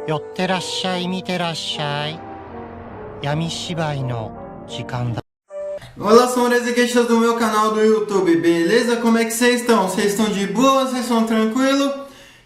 寄ってらっしゃい、見てらっしゃい。闇芝居の時間だ。 Olá, são exeguistas do meu canal do YouTube, beleza? Como é que vocês estão? Vocês estão de boa? Vocês estão tranquilo?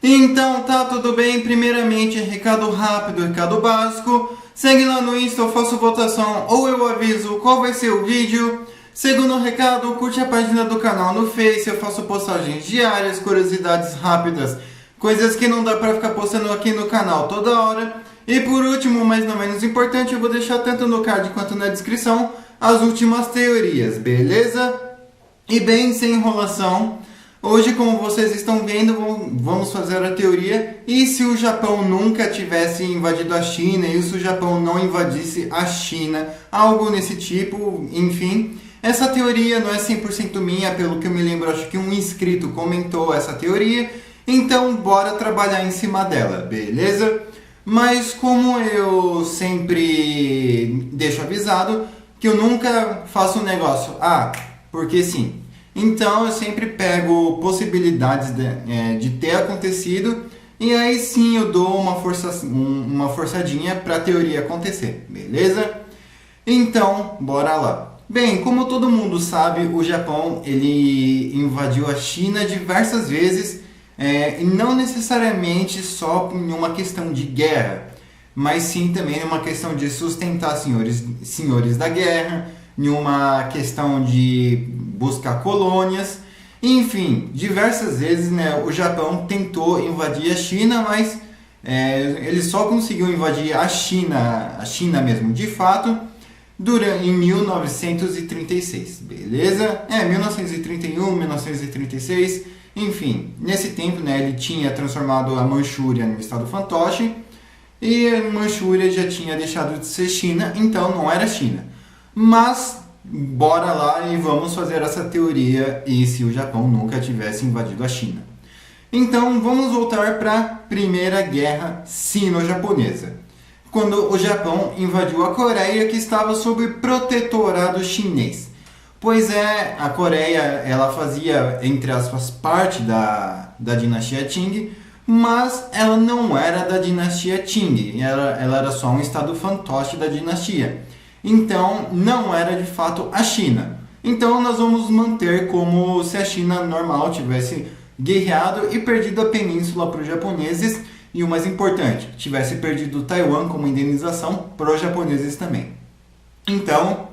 Então tá tudo bem. Primeiramente, recado rápido, recado básico. Segue lá no Insta, eu faço votação ou eu aviso qual vai ser o vídeo. Segundo recado, curte a página do canal no Face, eu faço postagens diárias, curiosidades rápidas, coisas que não dá pra ficar postando aqui no canal toda hora. E por último, mas não menos importante, eu vou deixar tanto no card quanto na descrição as últimas teorias, beleza? E bem, sem enrolação, hoje, como vocês estão vendo, vamos fazer a teoria. E se o Japão nunca tivesse invadido a China, e se o Japão não invadisse a China, algo nesse tipo, enfim. Essa teoria não é 100% minha, pelo que eu me lembro, acho que um inscrito comentou essa teoria. Então, bora trabalhar em cima dela, beleza? Mas como eu sempre deixo avisado, que eu nunca faço um negócio, porque sim. Então eu sempre pego possibilidades de ter acontecido e aí sim eu dou uma forçadinha para a teoria acontecer, beleza? Então, bora lá. Bem, como todo mundo sabe, o Japão ele invadiu a China diversas vezes, e não necessariamente só em uma questão de guerra, mas sim também em uma questão de sustentar senhores da guerra, em uma questão de buscar colônias, enfim, diversas vezes, né, o Japão tentou invadir a China, mas ele só conseguiu invadir a China mesmo, de fato, em 1936, beleza? 1931, 1936, enfim, nesse tempo, né, ele tinha transformado a Manchúria no estado fantoche, e a Manchúria já tinha deixado de ser China, então não era China. Mas, bora lá e vamos fazer essa teoria e se o Japão nunca tivesse invadido a China. Então, vamos voltar para a Primeira Guerra Sino-Japonesa, quando o Japão invadiu a Coreia, que estava sob protetorado chinês. Pois a Coreia ela fazia, entre aspas, parte da dinastia Qing, mas ela não era da dinastia Qing, ela era só um estado fantoche da dinastia. Então, não era de fato a China. Então, nós vamos manter como se a China normal tivesse guerreado e perdido a península para os japoneses, e o mais importante, tivesse perdido Taiwan como indenização para os japoneses também. Então,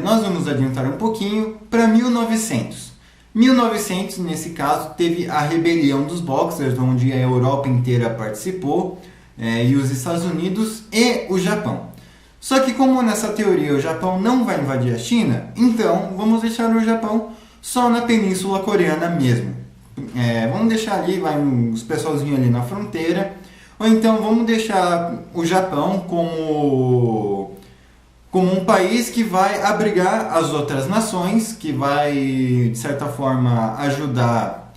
nós vamos adiantar um pouquinho para 1900. 1900, nesse caso, teve a rebelião dos Boxers, onde a Europa inteira participou, e os Estados Unidos e o Japão. Só que como nessa teoria o Japão não vai invadir a China, então vamos deixar o Japão só na Península Coreana mesmo. Vamos deixar ali, vai uns pessoalzinhos ali na fronteira, ou então vamos deixar o Japão como um país que vai abrigar as outras nações, que vai, de certa forma, ajudar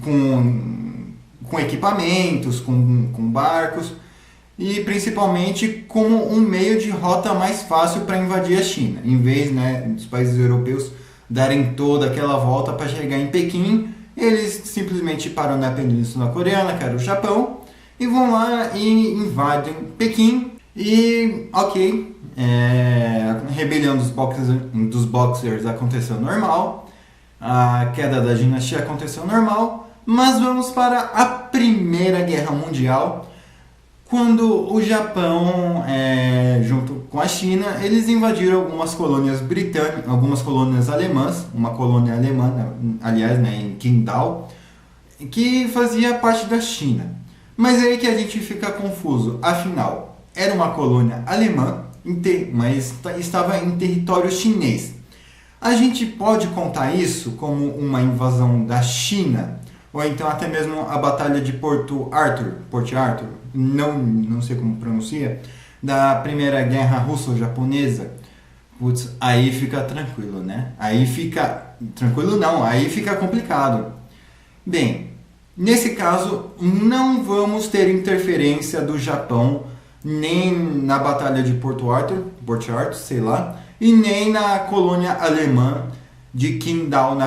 com equipamentos, com barcos, e principalmente como um meio de rota mais fácil para invadir a China, em vez, né, dos países europeus darem toda aquela volta para chegar em Pequim. Eles simplesmente param na Península Coreana, que era o Japão, e vão lá e invadem Pequim. E ok, a rebelião dos Boxers aconteceu normal, a queda da dinastia aconteceu normal, mas vamos para a Primeira Guerra Mundial, quando o Japão, junto com a China, eles invadiram algumas colônias britânicas, algumas colônias alemãs, uma colônia alemã, aliás, né, em Qingdao, que fazia parte da China. Mas é aí que a gente fica confuso, afinal, era uma colônia alemã, mas estava em território chinês. A gente pode contar isso como uma invasão da China? Ou então até mesmo a Batalha de Port Arthur, não sei como pronuncia, da Primeira Guerra Russo-Japonesa? Putz, aí fica tranquilo, né? Aí fica complicado. Bem, nesse caso, não vamos ter interferência do Japão nem na Batalha de Port Arthur, sei lá, e nem na colônia alemã de Qingdao na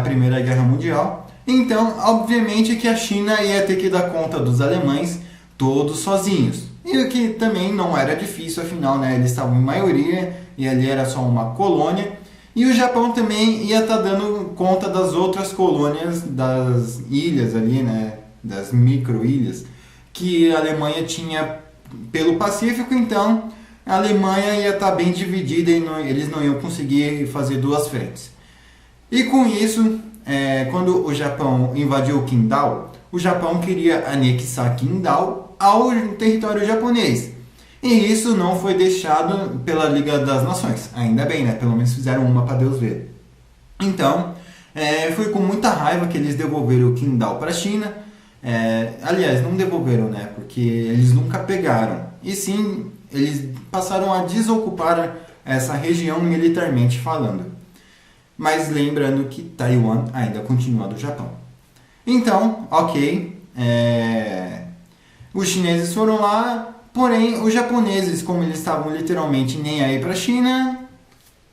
Primeira Guerra Mundial, Então, obviamente que a China ia ter que dar conta dos alemães todos sozinhos. E o que também não era difícil, afinal, né, eles estavam em maioria e ali era só uma colônia. E o Japão também ia estar dando conta das outras colônias, das ilhas ali, né, das micro-ilhas, que a Alemanha tinha pelo Pacífico. Então a Alemanha ia estar bem dividida e eles não iam conseguir fazer duas frentes. E com isso, quando o Japão invadiu Qingdao, o Japão queria anexar Qingdao ao território japonês. E isso não foi deixado pela Liga das Nações. Ainda bem, né? Pelo menos fizeram uma para Deus ver. Então, foi com muita raiva que eles devolveram o Qingdao para a China. Aliás, não devolveram, né? Porque eles nunca pegaram. E sim, eles passaram a desocupar essa região militarmente falando. Mas lembrando que Taiwan ainda continua do Japão. Então, ok. Os chineses foram lá. Porém, os japoneses, como eles estavam literalmente nem aí para a China,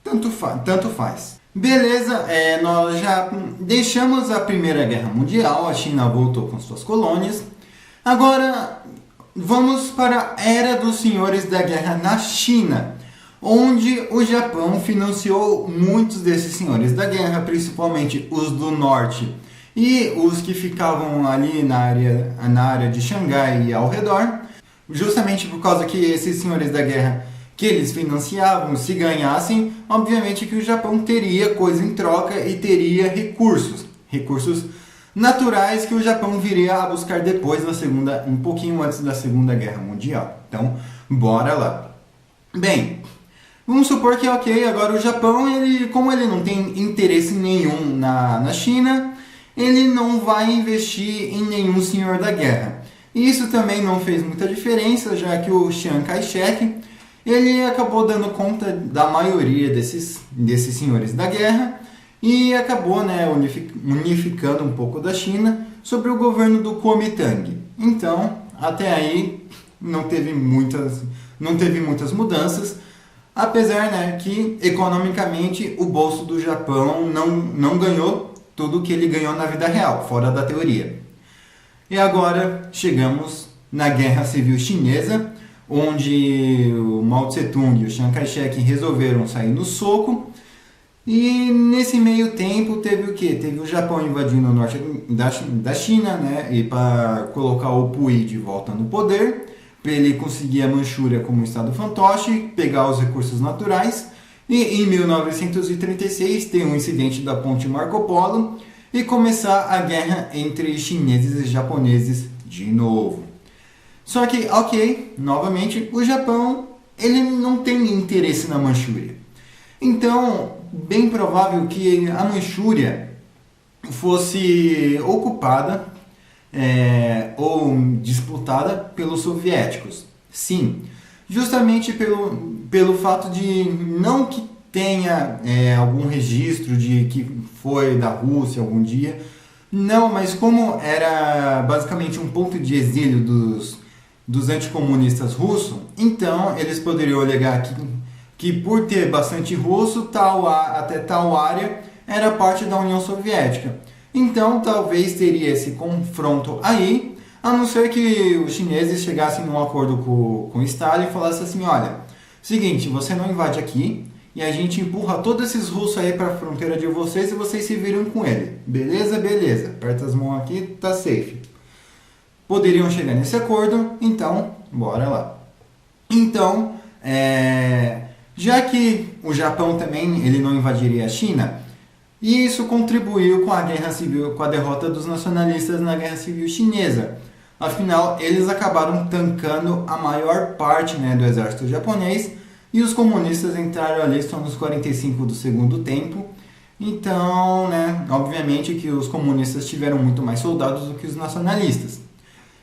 tanto faz. Beleza, nós já deixamos a Primeira Guerra Mundial, a China voltou com suas colônias. Agora, vamos para a Era dos Senhores da Guerra na China, onde o Japão financiou muitos desses senhores da guerra, principalmente os do norte e os que ficavam ali na área de Xangai e ao redor. Justamente por causa que esses senhores da guerra que eles financiavam, se ganhassem, obviamente que o Japão teria coisa em troca e teria recursos naturais que o Japão viria a buscar depois um pouquinho antes da Segunda Guerra Mundial. Então, bora lá. Bem, vamos supor que agora o Japão, como ele não tem interesse nenhum na China, ele não vai investir em nenhum senhor da guerra. Isso também não fez muita diferença, já que o Chiang Kai-shek ele acabou dando conta da maioria desses senhores da guerra e acabou, né, unificando um pouco da China sobre o governo do Kuomintang. Então, até aí não teve muitas mudanças, apesar, né, que economicamente o bolso do Japão não ganhou tudo que ele ganhou na vida real, fora da teoria. E agora chegamos na Guerra Civil Chinesa, onde o Mao Tse-tung e o Chiang Kai-shek resolveram sair no soco. E nesse meio tempo teve o quê? Teve o Japão invadindo o norte da China, né? E para colocar o Puyi de volta no poder, para ele conseguir a Manchúria como estado fantoche, pegar os recursos naturais. E em 1936 tem um incidente da ponte Marco Polo, e começar a guerra entre chineses e japoneses de novo. Só que, novamente, o Japão ele não tem interesse na Manchúria. Então, bem provável que a Manchúria fosse ocupada ou disputada pelos soviéticos. Sim, justamente pelo fato de não que tenha algum registro de que foi da Rússia algum dia. Não, mas como era basicamente um ponto de exílio dos anticomunistas russos, então eles poderiam alegar que por ter bastante russo, até tal área era parte da União Soviética. Então talvez teria esse confronto aí, a não ser que os chineses chegassem num acordo com Stalin e falassem assim, olha, seguinte, você não invade aqui, e a gente empurra todos esses russos aí para a fronteira de vocês e vocês se viram com ele. Beleza? Beleza. Aperta as mãos aqui, tá safe. Poderiam chegar nesse acordo, então, bora lá. Então, já que o Japão também ele não invadiria a China, e isso contribuiu com a guerra civil, com a derrota dos nacionalistas na guerra civil chinesa. Afinal, eles acabaram tancando a maior parte, né, do exército japonês, e os comunistas entraram ali só nos 45 do segundo tempo. Então, né, obviamente que os comunistas tiveram muito mais soldados do que os nacionalistas.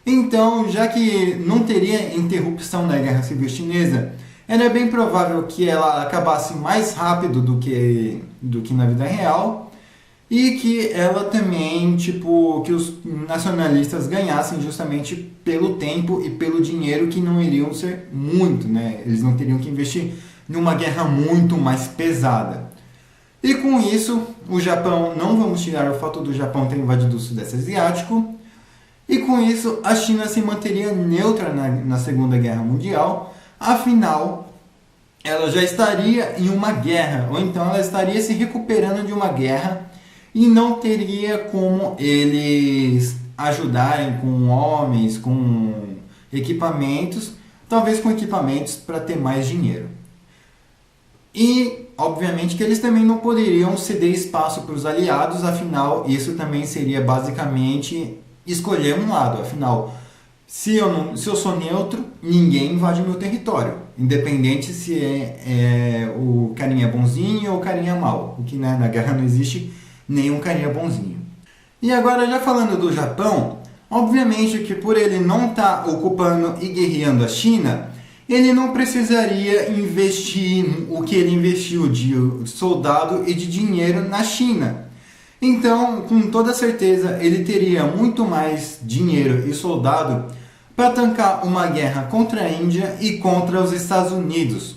Então, já que não teria interrupção da Guerra Civil Chinesa, era bem provável que ela acabasse mais rápido do que na vida real, e que ela também, que os nacionalistas ganhassem justamente pelo tempo e pelo dinheiro que não iriam ser muito, né? Eles não teriam que investir numa guerra muito mais pesada. E com isso, o Japão, não vamos tirar o fato do Japão ter invadido o Sudeste Asiático, e com isso a China se manteria neutra na Segunda Guerra Mundial, afinal, ela já estaria em uma guerra, ou então ela estaria se recuperando de uma guerra e não teria como eles ajudarem com homens, com equipamentos, talvez com equipamentos para ter mais dinheiro. E, obviamente, que eles também não poderiam ceder espaço para os aliados, afinal, isso também seria basicamente escolher um lado. Afinal, se eu sou neutro, ninguém invade meu território, independente se o carinha bonzinho ou o carinha mau, porque né, na guerra não existe nenhum carinha bonzinho. E agora, já falando do Japão, obviamente que por ele não estar ocupando e guerreando a China, ele não precisaria investir o que ele investiu de soldado e de dinheiro na China. Então, com toda certeza, ele teria muito mais dinheiro e soldado para tancar uma guerra contra a Índia e contra os Estados Unidos.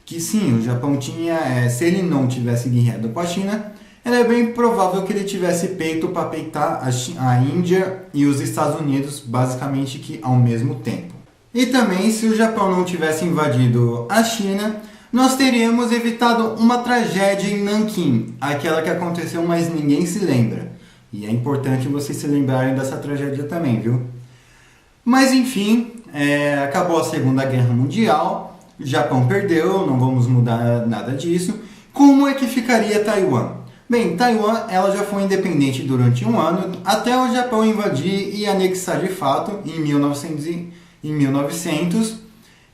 Que sim, o Japão tinha, se ele não tivesse guerreado com a China, era bem provável que ele tivesse peito para peitar a Índia e os Estados Unidos, basicamente que ao mesmo tempo. E também, se o Japão não tivesse invadido a China, nós teríamos evitado uma tragédia em Nanquim, aquela que aconteceu, mas ninguém se lembra. E é importante vocês se lembrarem dessa tragédia também, viu? Mas enfim, acabou a Segunda Guerra Mundial, o Japão perdeu, não vamos mudar nada disso. Como é que ficaria Taiwan? Bem, Taiwan ela já foi independente durante um ano, até o Japão invadir e anexar de fato em 1900.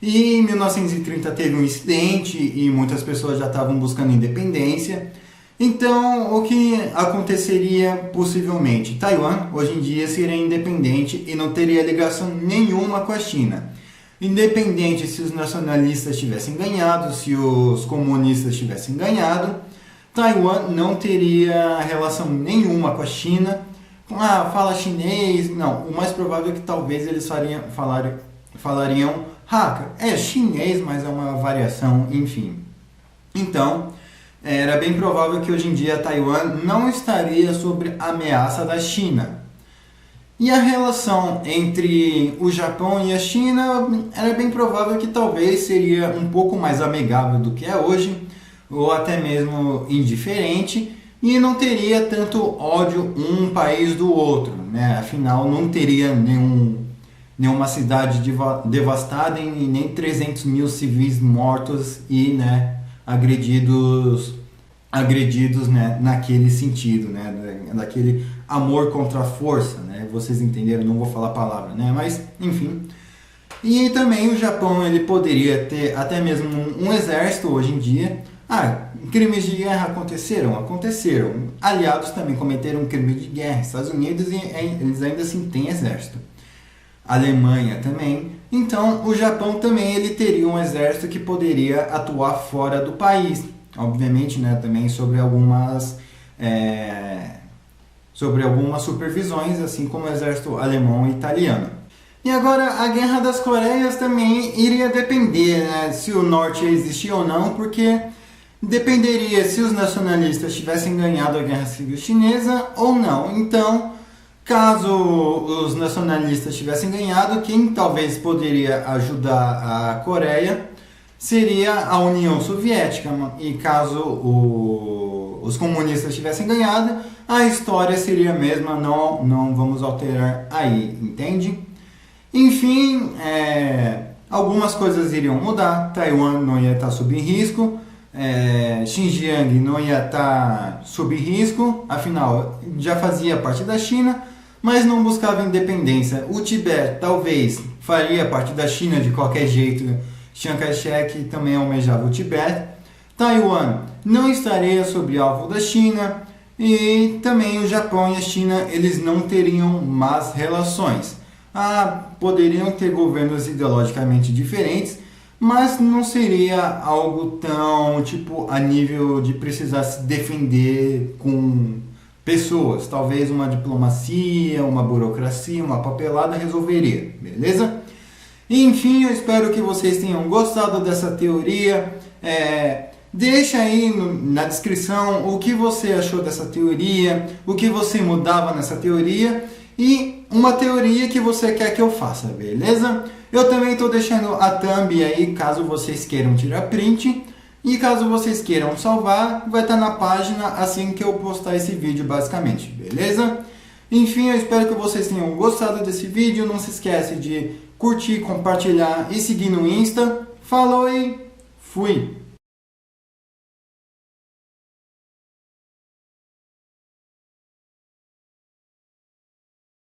E em 1930 teve um incidente e muitas pessoas já estavam buscando independência. Então, o que aconteceria possivelmente? Taiwan hoje em dia seria independente e não teria ligação nenhuma com a China. Independente se os nacionalistas tivessem ganhado, se os comunistas tivessem ganhado, Taiwan não teria relação nenhuma com a China. Fala chinês. Não, o mais provável é que talvez eles falariam Hakka. É chinês, mas é uma variação, enfim. Então, era bem provável que hoje em dia Taiwan não estaria sob ameaça da China. E a relação entre o Japão e a China era bem provável que talvez seria um pouco mais amigável do que é hoje, ou até mesmo indiferente, e não teria tanto ódio um país do outro, né? Afinal, não teria nenhuma cidade devastada e nem 300 mil civis mortos e né, agredidos né, naquele sentido, né, daquele amor contra a força, né? Vocês entenderam, não vou falar a palavra, né? Mas, enfim. E também o Japão ele poderia ter até mesmo um exército hoje em dia. Crimes de guerra aconteceram? Aliados também cometeram crime de guerra. Estados Unidos eles ainda assim têm exército. Alemanha também. Então, o Japão também ele teria um exército que poderia atuar fora do país. Obviamente, né, também sobre algumas supervisões, assim como o exército alemão e italiano. E agora, a Guerra das Coreias também iria depender, né, se o norte ia existir ou não, porque dependeria se os nacionalistas tivessem ganhado a Guerra Civil Chinesa ou não. Então, caso os nacionalistas tivessem ganhado, quem talvez poderia ajudar a Coreia seria a União Soviética. E caso os comunistas tivessem ganhado, a história seria a mesma, não vamos alterar aí, entende? Enfim, algumas coisas iriam mudar. Taiwan não ia estar sob risco. Xinjiang não ia estar sob risco, afinal já fazia parte da China, mas não buscava independência. O Tibete talvez faria parte da China de qualquer jeito. Chiang Kai-shek também almejava o Tibete. Taiwan não estaria sob alvo da China e também o Japão e a China eles não teriam más relações. Poderiam ter governos ideologicamente diferentes, mas não seria algo tão, a nível de precisar se defender com pessoas. Talvez uma diplomacia, uma burocracia, uma papelada resolveria, beleza? Enfim, eu espero que vocês tenham gostado dessa teoria. Deixa aí na descrição o que você achou dessa teoria, o que você mudava nessa teoria e uma teoria que você quer que eu faça, beleza? Eu também estou deixando a thumb aí, caso vocês queiram tirar print. E caso vocês queiram salvar, vai estar na página assim que eu postar esse vídeo, basicamente, beleza? Enfim, eu espero que vocês tenham gostado desse vídeo. Não se esquece de curtir, compartilhar e seguir no Insta. Falou e fui!